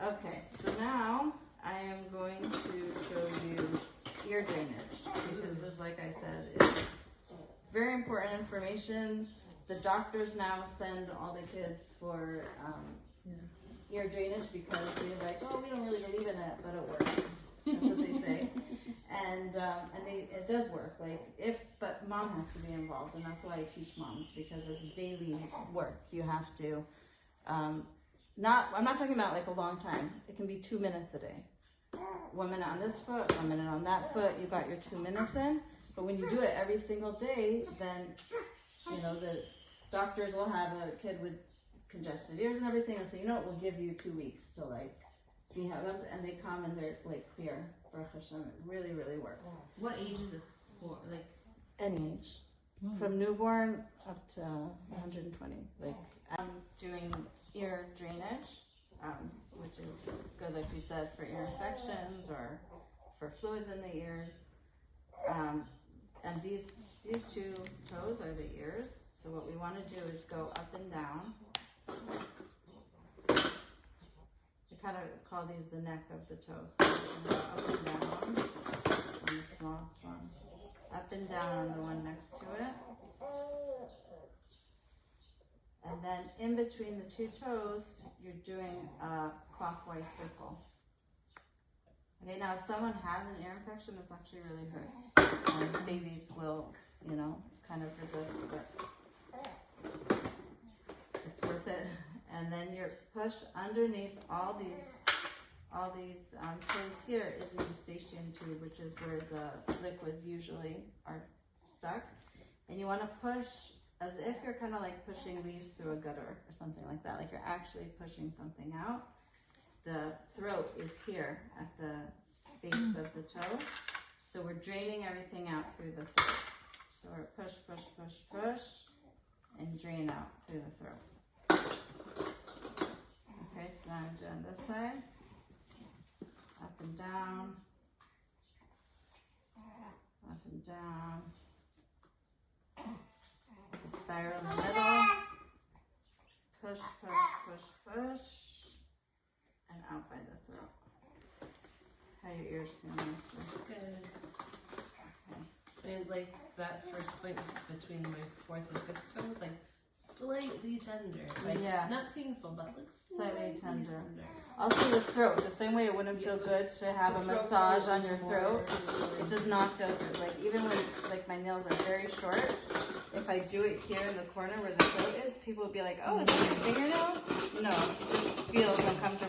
Okay, so now I am going to show you ear drainage because this, like I said, is very important information. The doctors now send all the kids for ear drainage because they're like, oh, we don't really believe in it, but it works. That's what they say. And it does work. But mom has to be involved, and that's why I teach moms, because it's daily work. You have to, I'm not talking about like a long time. It can be 2 minutes a day. 1 minute on this foot, 1 minute on that foot. You got your 2 minutes in. But when you do it every single day, then, the doctors will have a kid with congested ears and everything, and so it will give you 2 weeks to see how it goes, and they come and they're clear. Baruch Hashem, it really, really works. What age is this for? Any age, from newborn up to 120. I'm doing ear drainage, which is good, like we said, for ear infections or for fluids in the ears. And these two toes are the ears. So what we want to do is go up and down. I kind of call these the neck of the toe. So we're going to go up and down on the smallest one. Up and down on the one next to it. And then in between the two toes, you're doing a clockwise circle. Okay, now if someone has an ear infection, this actually really hurts. And babies will, kind of resist, but it's worth it. And then you push underneath all these toes here is the eustachian tube, which is where the liquids usually are stuck. And you want to push as if you're kind of like pushing leaves through a gutter or something like that. Like you're actually pushing something out. The throat is here at the base of the toe. So we're draining everything out through the throat. So we're push, push, push, push, and drain out through the throat. Okay, so now I'm doing this side. Up and down. Up and down. The spiral in the middle. Push, push, push, push. And out by the throat. How your ears feeling? Good. Okay. And that first point between my fourth and fifth toe was slightly tender. Yeah. Not painful, but slightly tender. Also the throat, the same way it wouldn't feel good to have a massage on your throat, it does not feel good. Even when my nails are very short, if I do it here in the corner where the throat is, people will be like, oh, is it your fingernail? No, it just feels uncomfortable.